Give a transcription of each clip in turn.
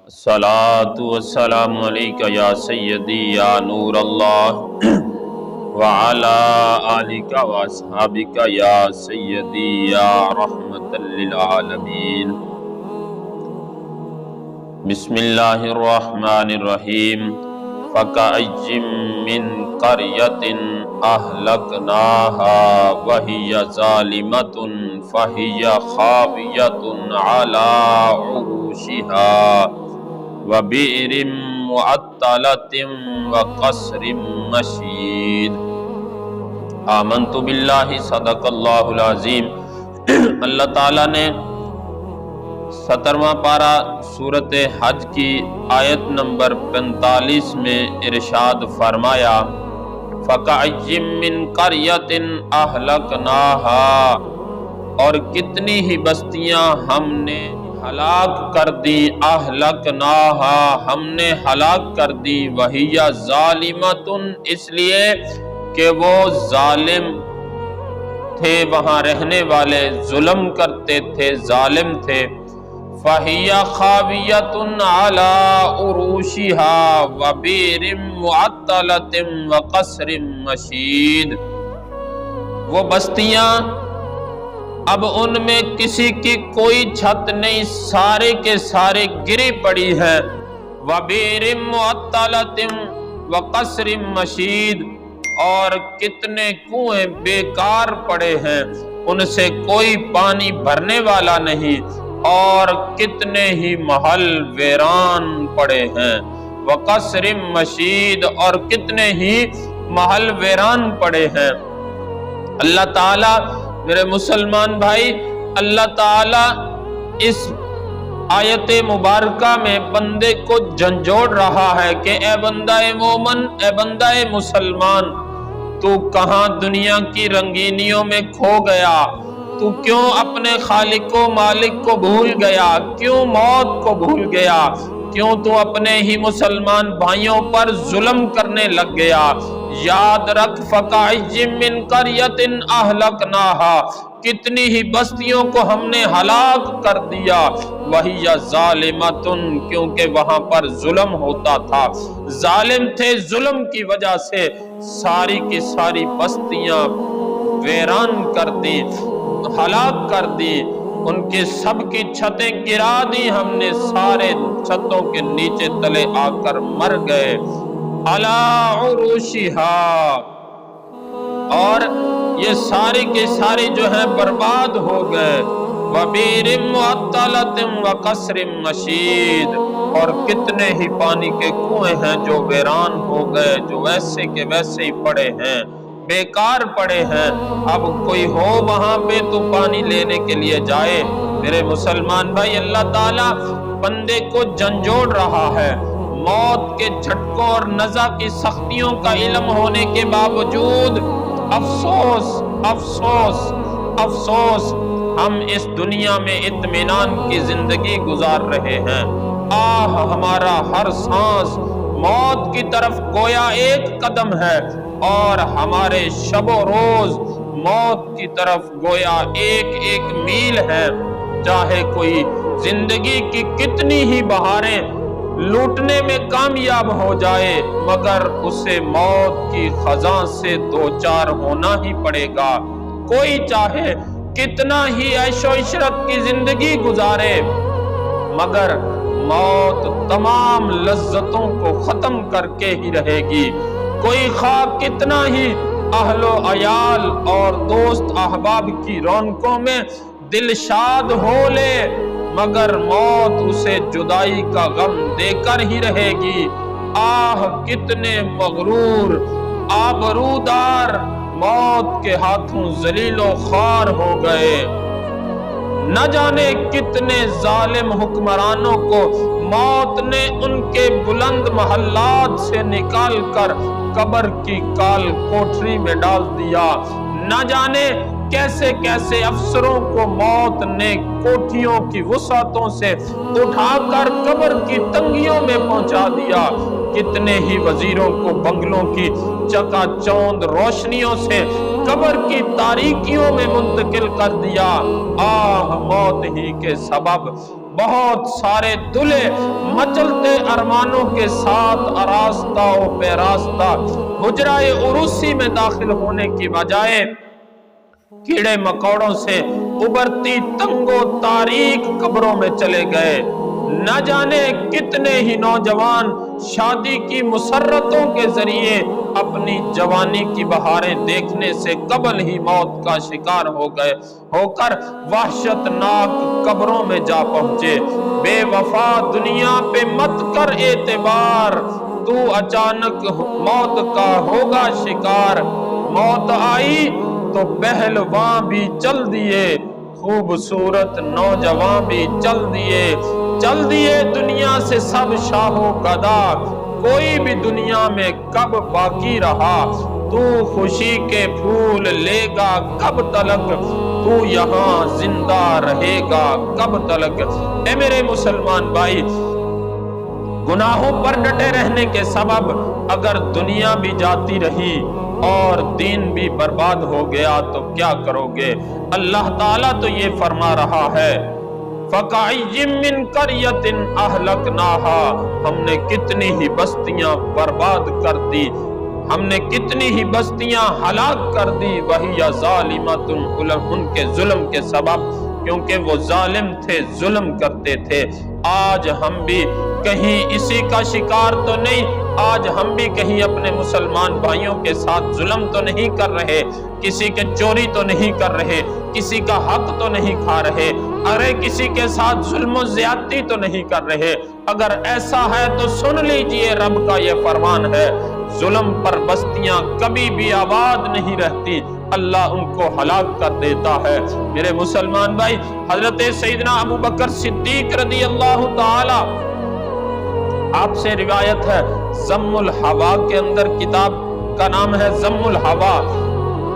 الصلاۃ والسلام علیکہ یا سیدی یا نور اللہ وعلا آلکہ واصحابکہ یا سیدی یا رحمت للعالمین۔ بسم اللہ الرحمن الرحیم۔ فَكَأَيٍّ مِّن قَرْيَةٍ أَهْلَكْنَاهَا وَهِيَ ظَالِمَةٌ فَهِيَ خَاوِيَةٌ عَلَى عُرُوشِهَا وَبِئْرٍ مُّعَطَّلَةٍ وَقَصْرٍ مَّشِيدٍ۔ آمنت باللہ صدق اللہ العظیم۔ اللہ تعالیٰ نے 17واں پارہ سورۃ حج کی آیت نمبر 45 میں ارشاد فرمایا، فَكَأَيٍّ مِّن قَرْيَةٍ أَهْلَكْنَاهَا، اور کتنی ہی بستیاں ہم نے ہلاک کر دی، اہلکناہا، ہم نے ہلاک کر دی، وَهِيَ ظَالِمَةٌ، اس لیے کہ وہ ظالم تھے، وہاں رہنے والے ظلم کرتے تھے، ظالم تھے۔ فَهِيَ خَاوِيَةٌ عَلَى عُرُوشِهَا وَبِئْرٍ مُّعَطَّلَةٍ وَقَصْرٍ مَّشِيدٍ۔ وہ بستیاں اب ان میں کسی کی کوئی چھت نہیں، سارے کے سارے گری پڑی ہیں۔ وَبِئْرٍ مُّعَطَّلَةٍ وَقَصْرٍ مَّشِيدٍ، اور کتنے کنویں بیکار پڑے ہیں، ان سے کوئی پانی بھرنے والا نہیں، اور کتنے ہی محل ویران پڑے ہیں۔ وَقَصْرٍ مَّشِيدٍ، اور کتنے ہی محل ویران پڑے ہیں۔ اللہ تعالیٰ، میرے مسلمان بھائی، اللہ تعالیٰ اس آیت مبارکہ میں بندے کو جھنجھوڑ رہا ہے کہ اے بندہ مومن، اے بندہ مسلمان، تو کہاں دنیا کی رنگینیوں میں کھو گیا؟ تو کیوں اپنے خالق و مالک کو بھول گیا؟ کیوں موت کو بھول گیا؟ کیوں تو اپنے ہی مسلمان بھائیوں پر ظلم کرنے لگ گیا؟ یاد رکھ، فَكَأَيٍّ مِّن قَرْيَةٍ أَهْلَكْنَاهَا، کتنی ہی بستیوں کو ہم نے ہلاک کر دیا، وَهِيَ ظَالِمَةٌ، کیونکہ وہاں پر ظلم ہوتا تھا، ظالم تھے، ظلم کی وجہ سے ساری کی ساری بستیاں ویران کر دی، ہلاک کر دی، ان کے سب کی چھتیں گرا دی ہم نے، سارے چھتوں کے نیچے تلے آ کر مر گئے۔ عَلَى عُرُوشِهَا، اور یہ سارے کے سارے جو ہیں برباد ہو گئے۔ وَبِئْرٍ مُّعَطَّلَةٍ وَقَصْرٍ مَّشِيدٍ، اور کتنے ہی پانی کے کنویں ہیں جو ویران ہو گئے، جو ویسے کے ویسے ہی پڑے ہیں، بیکار پڑے ہیں۔ اب کوئی ہو وہاں پہ تو پانی لینے کے لیے جائے۔ میرے مسلمان بھائی، اللہ تعالیٰ بندے کو جھنجھوڑ رہا ہے۔ موت کے جھٹکوں اور نزع کی سختیوں کا علم ہونے کے باوجود افسوس افسوس افسوس، ہم اس دنیا میں اطمینان کی زندگی گزار رہے ہیں۔ آہ، ہمارا ہر سانس موت کی طرف گویا ایک قدم ہے، اور ہمارے شب و روز موت کی طرف گویا ایک ایک میل ہے۔ چاہے کوئی زندگی کی کتنی ہی بہاریں لوٹنے میں کامیاب ہو جائے، مگر اسے موت کی خزاں سے دوچار ہونا ہی پڑے گا۔ کوئی چاہے کتنا ہی عیش و عشرت کی زندگی گزارے، مگر موت تمام لذتوں کو ختم کر کے ہی رہے گی۔ کوئی خواہ کتنا ہی اہل و عیال اور دوست احباب کی رونقوں میں دل شاد ہو لے، مگر موت اسے جدائی کا غم دے کر ہی رہے گی۔ آہ، کتنے مغرور آبرودار موت کے ہاتھوں ذلیل و خوار ہو گئے۔ نہ جانے کتنے ظالم حکمرانوں کو موت نے ان کے بلند محلات سے نکال کر قبر کی کال کوٹری میں ڈال دیا۔ نہ جانے کیسے کیسے افسروں کو موت نے کوٹھیوں کی وسعتوں سے اٹھا کر قبر کی تنگیوں میں پہنچا دیا۔ کتنے ہی وزیروں کو بنگلوں کی چکا چوند روشنیوں سے قبر کی تاریکیوں میں منتقل کر دیا۔ آہ، موت ہی کے سبب बहुत सारे दुल्हे मचलते अरमानों के साथ आरास्ता व पेरास्ता हुजराए उरूसी में दाखिल होने की बजाय कीड़े मकोड़ों से उबरती तंगो तारीक कब्रों में चले गए। न जाने कितने ही नौजवान शादी की मुसर्रतों के जरिए अपनी जवानी की बहारें देखने से कबल ही मौत का शिकार हो गए, होकर वहशतनाक कब्रों में जा पहुंचे। बेवफा दुनिया पे मत कर एतबार, तू अचानक मौत का होगा शिकार। मौत आई तो पहलवान भी चल दिए, खूबसूरत नौजवान भी चल दिए दुनिया से सब शाहो गदा। कोई भी दुनिया में कब बाकी रहा, तू खुशी के फूल लेगा कब तलक, तू यहाँ जिंदा रहेगा कब तलक। ए मेरे मुसलमान भाई, गुनाहों पर डटे रहने के सबब अगर दुनिया भी जाती रही और दीन भी बर्बाद हो गया तो क्या करोगे? अल्लाह ताला तो ये फरमा रहा है, फ़काइय्यिम मिन क़रयतिन अहलकनाहा, हमने कितनी ही बस्तियां बर्बाद कर दी, हमने कितनी ही बस्तियां हलाक कर दी। वही ज़ालिमतुन, उनके जुल्म के सबब, क्योंकि वो जालिम थे, जुल्म करते थे। आज हम भी कहीं इसी का शिकार तो नहीं, आज हम भी कहीं अपने मुसलमान भाइयों के साथ जुल्म तो नहीं कर रहे, किसी के चोरी तो नहीं कर रहे, किसी का हक तो नहीं खा रहे, अरे किसी के साथ जुल्म ज्यादती तो नहीं कर रहे। अगर ऐसा है तो सुन लीजिए, रब का ये फरमान है, जुल्म पर बस्तियां कभी भी आबाद नहीं रहती, अल्लाह उनको हलाक कर देता है। मेरे मुसलमान भाई, हजरत सैयदना अबू बकर सिद्दीक रज़ी अल्लाह ताला, आपसे रिवायत है, ज़म्मुल हवा के अंदर किताब का नाम है ज़म्मुल हवा,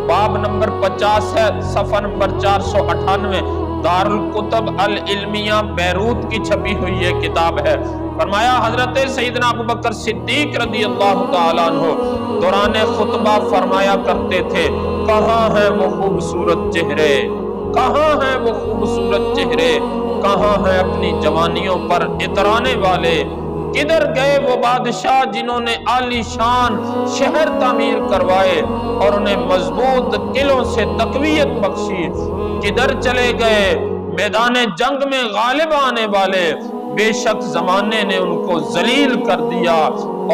बाब नंबर 50 है, सफ़ा नंबर 498, दारुल कुतुब अल इल्मिया बैरूत की छपी हुई ये किताब है। फरमाया हजरत सैयदना अबू बकर सिद्दीक रज़ी अल्लाह ताला अन्हु दौरान खुतबा फरमाया करते थे, कहाँ है वो खूबसूरत चेहरे, कहाँ है वो खूबसूरत चेहरे, कहाँ है अपनी जवानियों पर इतराने वाले, किधर गए वो बादशाह जिन्होंने आलीशान शहर तामीर करवाए और उन्हें मजबूत किलों से तकवीयत बख्शी, किधर चले गए मैदान जंग में गालिब आने वाले, बेशक जमाने ने उनको जलील कर दिया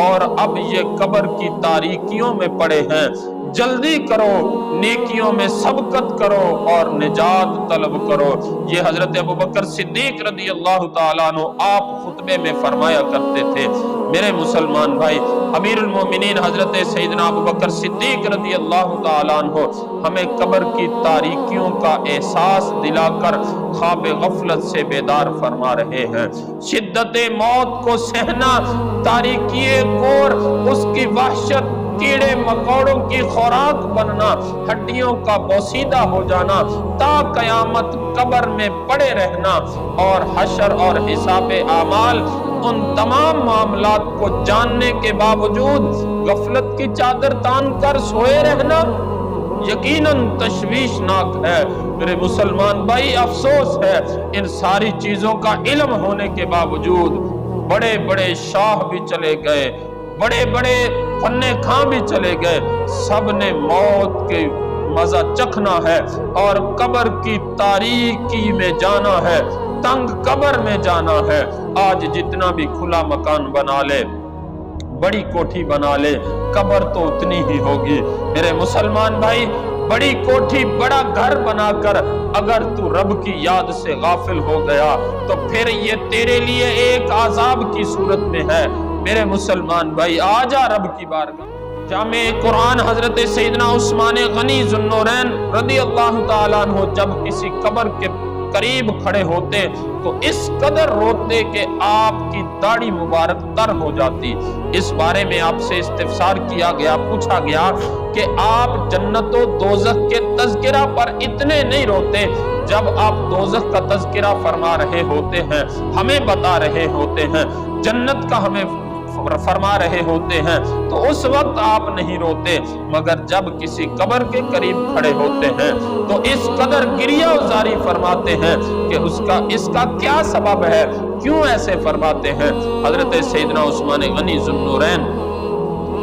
और अब ये कब्र की तारीकियों में पड़े हैं। जल्दी करो, नेकियों में सबकत करो और निजात तलब करो। ये हजरत अबू बकर सिद्दीक रज़ी अल्लाह ताला अन्हु आप खुतबे में फरमाया करते थे। मेरे मुसलमान भाई, अमीरुल मोमिनीन हजरत सैयदना अबू बकर सिद्दीक रज़ी अल्लाह ताला अन्हु हमें कब्र की तारीकियों का एहसास दिलाकर ख्वाब गफलत से बेदार फरमा रहे हैं। शिद्दत मौत को सहना, तारीकिए कोर, उसकी वहशत, कीड़े मकोड़ों की खुराक बनना, हड्डियों का बोसीदा हो जाना, ता कयामत कब्र में पड़े रहना और हशर और हिसाबे आमाल, उन तमाम मामलात को जानने के बावजूद गफलत की चादर तान कर सोए रहना यकीनन तशवीशनाक है। मेरे मुसलमान भाई, अफसोस है इन सारी चीजों का इल्म होने के बावजूद बड़े बड़े शाह भी चले गए, बड़े बड़े फन्ने खां भी चले गए, सब ने मौत के मजा चखना है और कब्र की तारीकी में जाना है, तंग कब्र में जाना है। आज जितना भी खुला मकान बना ले, बड़ी कोठी बना ले, कब्र तो उतनी ही होगी। मेरे मुसलमान भाई, बड़ी कोठी, बड़ा घर बनाकर अगर तू रब की याद से गाफिल हो गया तो फिर ये तेरे लिए एक आजाब की सूरत में है। मेरे मुसलमान भाई, आजा रब की बारगाह। जामे कुरान हजरत सैयदना उस्मान गनी ज़ुन्नूरैन रज़ी अल्लाह ताला अन्हु जब किसी कब्र के करीब खड़े होते तो इस कदर रोते कि आपकी दाढ़ी मुबारक तर हो जाती। इस बारे में आपसे इस्तिफसार किया गया, पूछा गया कि आप जन्नत व दोज़ख के तज़किरा पर इतने नहीं रोते जब आप दोज़ख का तज़किरा फरमा रहे होते हैं, हमें बता रहे होते हैं, जन्नत का हमें फरमा रहे होते हैं तो उस वक्त आप नहीं रोते, मगर जब किसी कब्र के करीब खड़े होते हैं तो इस कदर गिरिया उजारी फरमाते हैं कि इसका क्या सबब है, क्यों ऐसे फरमाते हैं। हजरत सैयदना उस्मान गनी ज़ुन्नूरैन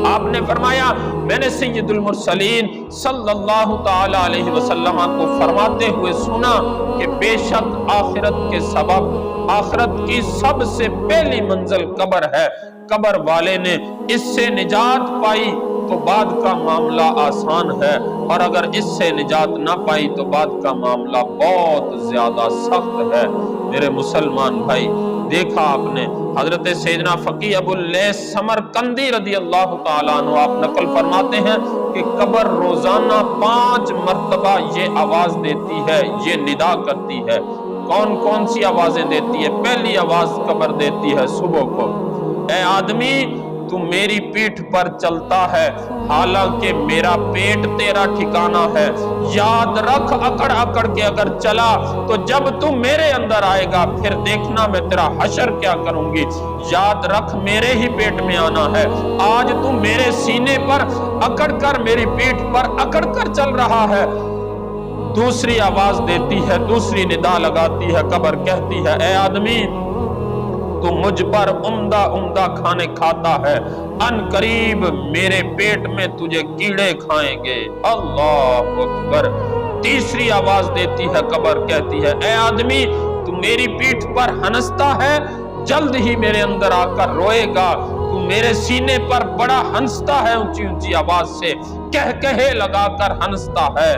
आपने फरमाया, मैंने सैयदुल मुरसलीन सल्लल्लाहु ताला अलैहि वसल्लम को फरमाते हुए सुना कि बेशक आखिरत के सबब, आखिरत की सबसे पहली मंजिल कब्र है। कब्र वाले ने इससे निजात पाई तो बाद का मामला आसान है, और अगर इससे निजात ना पाई तो बाद का मामला बहुत ज्यादा सख्त है। मेरे मुसलमान भाई, देखा आपने हजरत सैयदना फकीह अबुल लैस समरकंदी रदी अल्लाह ताला अन्हु आप नकल फरमाते हैं कि कब्र रोजाना 5 मर्तबा ये आवाज देती है, ये निदा करती है। कौन कौन सी आवाजें देती है? पहली आवाज कब्र देती है सुबह को, ऐ आदमी तू मेरी पीठ पर चलता है हालांकि मेरा पेट तेरा ठिकाना है। याद रख अकड़ अकड़ के अगर चला तो जब तू मेरे अंदर आएगा फिर देखना मैं तेरा हशर क्या करूंगी। याद रख मेरे ही पेट में आना है। आज तू मेरे सीने पर अकड़ कर, मेरी पीठ पर अकड़ कर चल रहा है। दूसरी आवाज देती है, दूसरी निदा लगाती है, कब्र कहती है, ऐ आदमी तू मुझ पर उम्दा उम्दा खाने खाता है, अन करीब मेरे पेट में तुझे कीड़े खाएंगे। अल्लाह अकबर। तीसरी आवाज देती है, कब्र कहती है, ऐ आदमी तू मेरी पीठ पर हंसता है, जल्द ही मेरे अंदर आकर रोएगा। तू मेरे सीने पर बड़ा हंसता है, ऊंची ऊंची आवाज से कह कहे लगाकर हंसता है।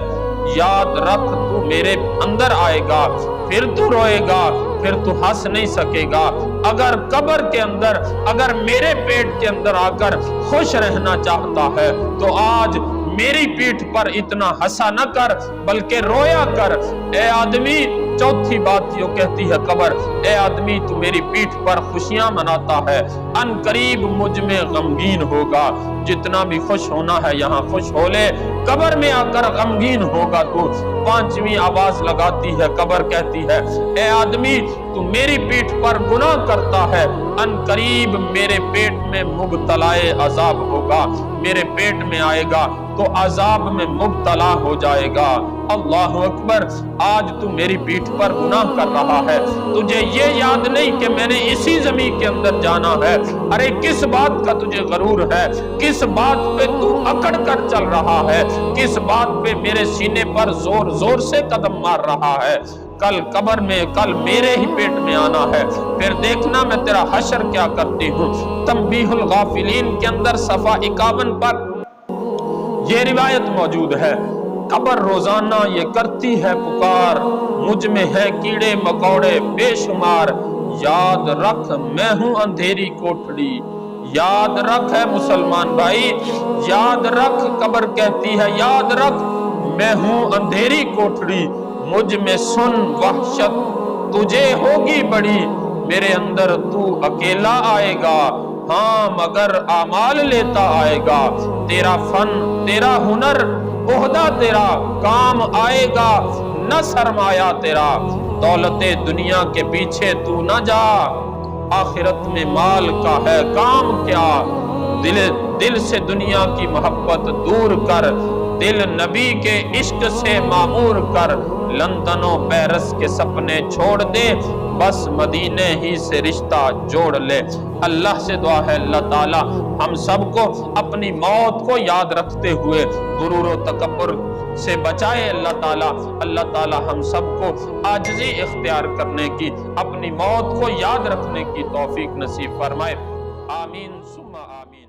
याद रख तू मेरे अंदर आएगा फिर तू रोएगा, फिर तू हंस नहीं सकेगा। अगर कब्र के अंदर, अगर मेरे पेट के अंदर आकर खुश रहना चाहता है तो आज मेरी पीठ पर इतना हंसा न कर बल्कि रोया कर। ए आदमी, चौथी बात यो कहती है कब्र, ए आदमी तू मेरी पीठ पर खुशियां मनाता है, अन करीब मुझ में गमगीन होगा। जितना भी खुश होना है यहाँ खुश हो ले, कब्र में आकर गमगीन होगा तू। पांचवी आवाज लगाती है, कब्र कहती है, ए आदमी तू मेरी पीठ पर गुनाह करता है, अन करीब मेरे पेट में मुब्तलाए अजाब होगा। मेरे पेट में आएगा तो अजाब में मुब्तला हो जाएगा। अल्लाह अकबर। आज तू मेरी पीठ पर गुनाह कर रहा है, तुझे ये याद नहीं कि मैंने इसी जमीन के अंदर जाना है। अरे किस बात का तुझे गरूर है? किस बात पे तू अकड़ कर चल रहा है? किस बात पे मेरे सीने पर जोर जोर से कदम मार रहा है? कल कब्र में, कल मेरे ही पेट में आना है, फिर देखना मैं तेरा हशर क्या करती हूँ। तंबीहुल गाफिलीन के अंदर सफा 51 पर ये रिवायत मौजूद है। कब्र रोजाना ये करती है पुकार, मुझ में है कीड़े मकोड़े बेशुमार। याद रख मैं हूं अंधेरी कोठड़ी। याद रख है मुसलमान भाई, याद रख, कब्र कहती है याद रख मैं हूं अंधेरी कोठड़ी। मुझ में सुन वहशत तुझे होगी बड़ी, मेरे अंदर तू अकेला आएगा, हाँ मगर आमाल लेता आएगा। तेरा फन, तेरा हुनर, ओहदा तेरा काम आएगा, न सरमाया तेरा। दौलते दुनिया के पीछे तू न जा, आखिरत में माल का है काम क्या। दिल से दुनिया की मोहब्बत दूर कर, दिल नबी के इश्क से मामूर कर। लंदन और पेरिस के सपने छोड़ दे, बस मदीने ही से रिश्ता जोड़ ले। अल्लाह से दुआ है अल्लाह ताला हम सबको अपनी मौत को याद रखते हुए गुरूर और तकब्बुर से बचाए। अल्लाह ताला हम सबको आजिज़ी इख्तियार करने की, अपनी मौत को याद रखने की तौफीक नसीब फरमाए। आमीन सुम्मा आमीन।